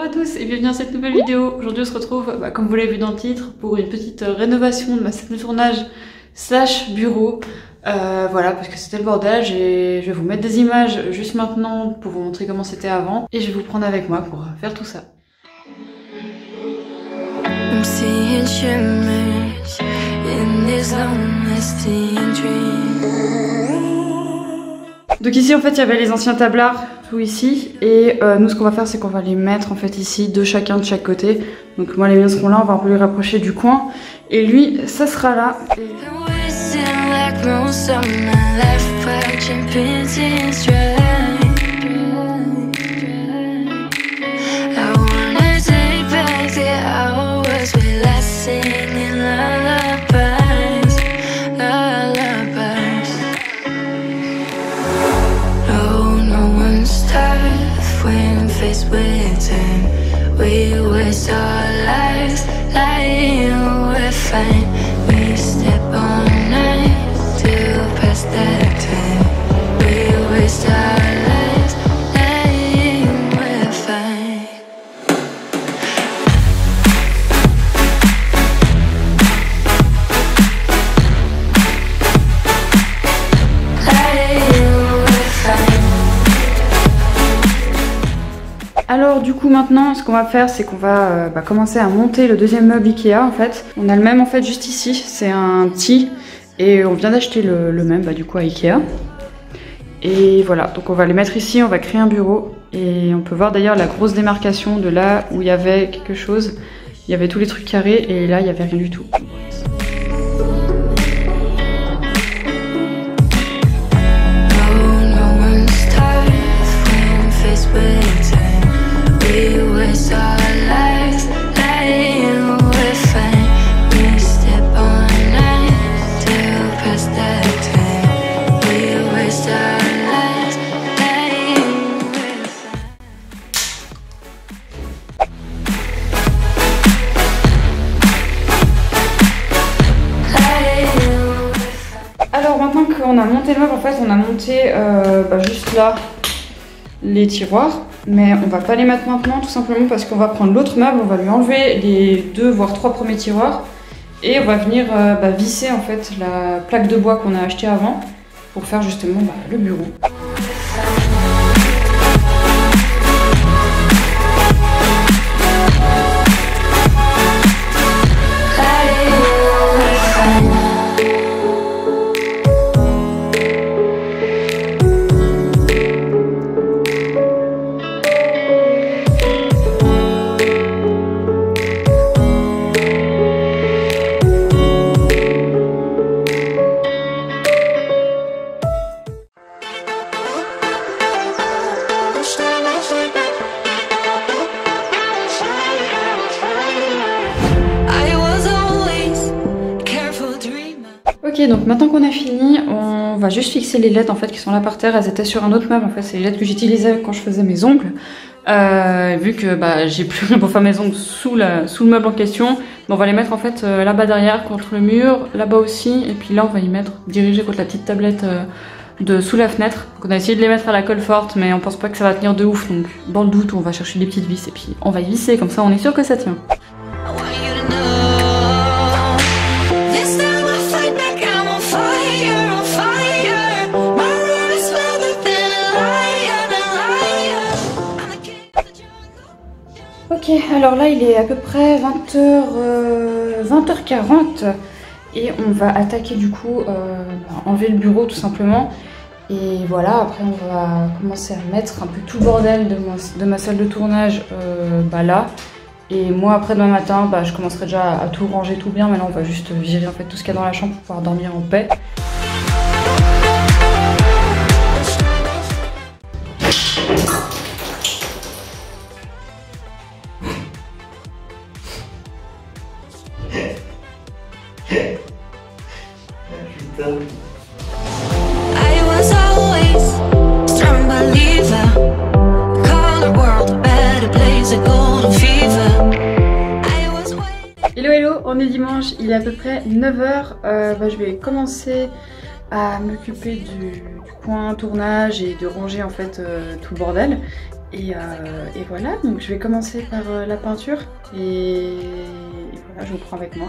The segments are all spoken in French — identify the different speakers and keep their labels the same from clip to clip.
Speaker 1: à tous et bienvenue dans cette nouvelle vidéo. Aujourd'hui on se retrouve, comme vous l'avez vu dans le titre, pour une petite rénovation de ma salle de tournage slash bureau. Voilà, parce que c'était le bordel. Je vais vous mettre des images juste maintenant pour vous montrer comment c'était avant. Et je vais vous prendre avec moi pour faire tout ça. I'm seeing shimmers in this long-lasting dream. Donc ici en fait il y avait les anciens tablards tout ici et nous ce qu'on va faire c'est qu'on va les mettre en fait ici de chacun de chaque côté. Donc moi les miens seront là, on va un peu les rapprocher du coin et lui ça sera là. Faced with time, we waste our lives lying, we're fine. We step on nights to pass that time. We waste our lives lying, we're fine. Lying, we're fine. Alors du coup maintenant ce qu'on va faire c'est qu'on va commencer à monter le deuxième meuble Ikea en fait. On a le même en fait juste ici, c'est un petit et on vient d'acheter le même du coup à Ikea. Et voilà, donc on va les mettre ici, on va créer un bureau et on peut voir d'ailleurs la grosse démarcation de là où il y avait quelque chose. Il y avait tous les trucs carrés et là il n'y avait rien du tout. Alors maintenant qu'on a monté le meuble, en fait on a monté juste là les tiroirs, mais on va pas les mettre maintenant tout simplement parce qu'on va prendre l'autre meuble, on va lui enlever les 2 voire 3 premiers tiroirs et on va venir visser en fait la plaque de bois qu'on a acheté avant pour faire justement le bureau. Ok, donc maintenant qu'on a fini, on va juste fixer les LED en fait qui sont là par terre. Elles étaient sur un autre meuble en fait, c'est les LED que j'utilisais quand je faisais mes ongles. Vu que j'ai plus rien pour faire mes ongles sous le meuble en question, on va les mettre en fait là-bas derrière contre le mur, là-bas aussi, et puis là on va y mettre dirigé contre la petite tablette de sous la fenêtre. Donc on a essayé de les mettre à la colle forte, mais on pense pas que ça va tenir de ouf, donc dans le doute on va chercher des petites vis et puis on va y visser, comme ça on est sûr que ça tient. Ok, alors là il est à peu près 20h40 et on va attaquer du coup, enlever le bureau tout simplement. Et voilà, après on va commencer à mettre un peu tout le bordel de ma salle de tournage là. Et moi après demain matin, je commencerai déjà à tout ranger tout bien, mais là on va juste virer en fait tout ce qu'il y a dans la chambre pour pouvoir dormir en paix. Hello hello, on est dimanche, il est à peu près 9h, je vais commencer à m'occuper du coin tournage et de ranger en fait tout le bordel. Et voilà, donc je vais commencer par la peinture et voilà, je vous prends avec moi.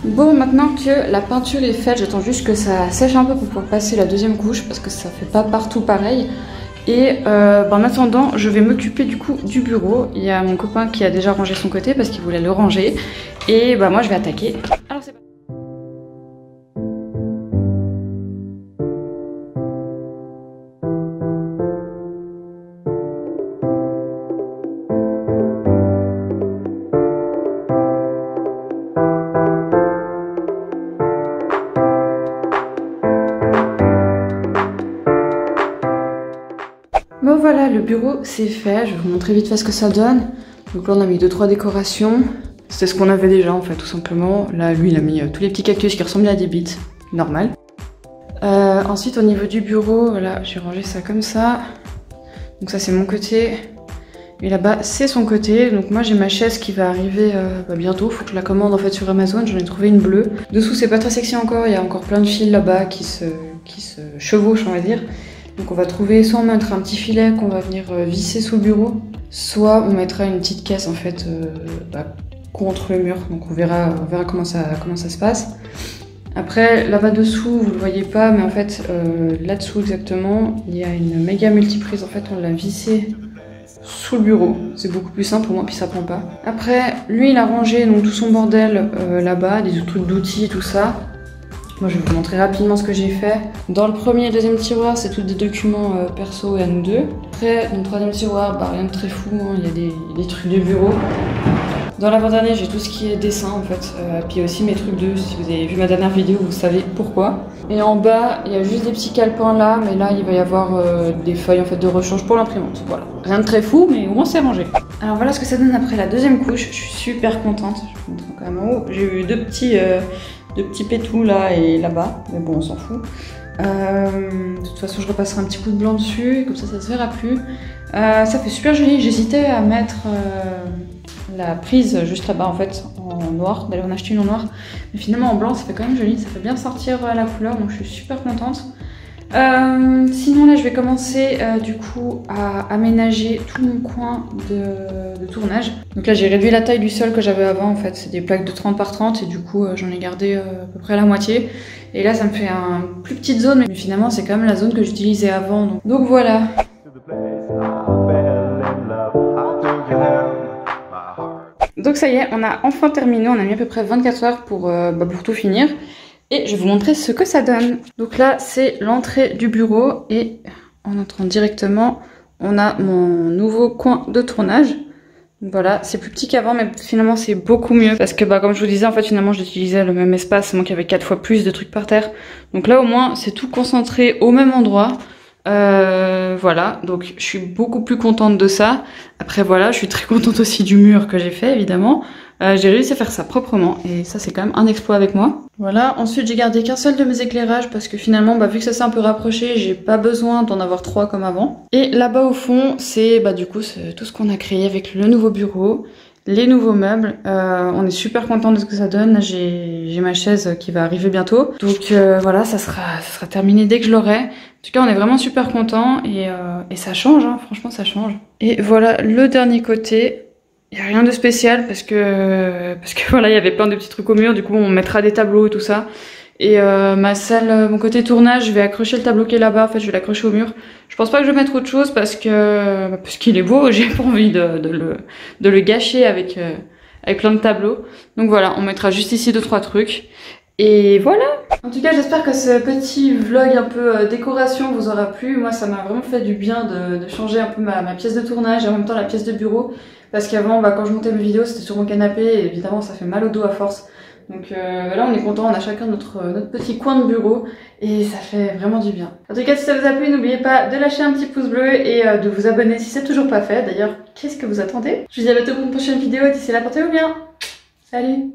Speaker 1: Bon, maintenant que la peinture est faite, j'attends juste que ça sèche un peu pour pouvoir passer la deuxième couche parce que ça fait pas partout pareil. Et en attendant, je vais m'occuper du coup du bureau. Il y a mon copain qui a déjà rangé son côté parce qu'il voulait le ranger. Et moi je vais attaquer. Alors c'est parti. Bon voilà, le bureau c'est fait, je vais vous montrer vite fait ce que ça donne. Donc là on a mis 2-3 décorations, c'était ce qu'on avait déjà en fait tout simplement. Là lui il a mis tous les petits cactus qui ressemblaient à des bites, normal. Ensuite au niveau du bureau, voilà j'ai rangé ça comme ça. Donc ça c'est mon côté, et là-bas c'est son côté. Donc moi j'ai ma chaise qui va arriver bientôt, faut que je la commande en fait sur Amazon, j'en ai trouvé une bleue. Dessous c'est pas très sexy encore, il y a encore plein de fils là-bas qui se chevauchent on va dire. Donc on va trouver, soit on mettra un petit filet qu'on va venir visser sous le bureau, soit on mettra une petite caisse en fait contre le mur. Donc on verra comment ça se passe. Après là-bas dessous, vous le voyez pas, mais en fait là-dessous exactement, il y a une méga multiprise. En fait on l'a vissé sous le bureau. C'est beaucoup plus simple pour moi, puis ça prend pas. Après lui il a rangé donc tout son bordel là-bas, des trucs d'outils et tout ça. Moi je vais vous montrer rapidement ce que j'ai fait. Dans le premier et deuxième tiroir, c'est tous des documents perso et à nous deux. Après, dans le troisième tiroir, rien de très fou, hein. Il y a des trucs de bureau. Dans l'avant-dernier, j'ai tout ce qui est dessin en fait. Puis aussi mes trucs de, si vous avez vu ma dernière vidéo, vous savez pourquoi. Et en bas, il y a juste des petits calepins là, mais là il va y avoir des feuilles en fait de rechange pour l'imprimante. Voilà. Rien de très fou, mais au moins c'est rangé. Alors voilà ce que ça donne après la deuxième couche. Je suis super contente. Je vous montre quand même en haut. J'ai eu deux petits pétous là et là-bas, mais bon on s'en fout. De toute façon je repasserai un petit coup de blanc dessus, comme ça se verra plus. Ça fait super joli, j'hésitais à mettre la prise juste là-bas en fait en noir, d'aller en acheter une en noir. Mais finalement en blanc ça fait quand même joli, ça fait bien sortir la couleur, donc je suis super contente. Sinon là je vais commencer du coup à aménager tout mon coin de tournage. Donc là j'ai réduit la taille du sol que j'avais avant en fait, c'est des plaques de 30 par 30 et du coup j'en ai gardé à peu près la moitié. Et là ça me fait une plus petite zone, mais finalement c'est quand même la zone que j'utilisais avant. Donc voilà. Donc ça y est, on a enfin terminé, on a mis à peu près 24 heures pour tout finir. Et je vais vous montrer ce que ça donne. Donc là, c'est l'entrée du bureau et en entrant directement, on a mon nouveau coin de tournage. Donc voilà, c'est plus petit qu'avant, mais finalement c'est beaucoup mieux parce que comme je vous disais, en fait finalement j'utilisais le même espace, moi qui avait 4 fois plus de trucs par terre. Donc là au moins c'est tout concentré au même endroit. Voilà, donc je suis beaucoup plus contente de ça. Après voilà, je suis très contente aussi du mur que j'ai fait évidemment. J'ai réussi à faire ça proprement et ça c'est quand même un exploit avec moi. Voilà, ensuite j'ai gardé qu'un seul de mes éclairages parce que finalement vu que ça s'est un peu rapproché, j'ai pas besoin d'en avoir 3 comme avant. Et là-bas au fond, c'est du coup c'est tout ce qu'on a créé avec le nouveau bureau, les nouveaux meubles. On est super content de ce que ça donne. J'ai ma chaise qui va arriver bientôt. Donc voilà, ça sera terminé dès que je l'aurai. En tout cas, on est vraiment super content et ça change, hein, franchement ça change. Et voilà le dernier côté. Il n'y a rien de spécial parce que voilà, il y avait plein de petits trucs au mur, du coup on mettra des tableaux et tout ça. Et ma salle, mon côté tournage, je vais accrocher le tableau qui est là-bas, en fait je vais l'accrocher au mur. Je pense pas que je vais mettre autre chose parce qu'il est beau, j'ai pas envie de le gâcher avec plein de tableaux. Donc voilà, on mettra juste ici 2-3 trucs. Et voilà. En tout cas, j'espère que ce petit vlog un peu décoration vous aura plu. Moi, ça m'a vraiment fait du bien de changer un peu ma pièce de tournage et en même temps la pièce de bureau. Parce qu'avant, quand je montais mes vidéos, c'était sur mon canapé et évidemment, ça fait mal au dos à force. Donc là, on est content, on a chacun notre petit coin de bureau et ça fait vraiment du bien. En tout cas, si ça vous a plu, n'oubliez pas de lâcher un petit pouce bleu et de vous abonner si c'est toujours pas fait. D'ailleurs, qu'est-ce que vous attendez? Je vous dis à bientôt pour une prochaine vidéo. D'ici là, portez-vous bien. Salut!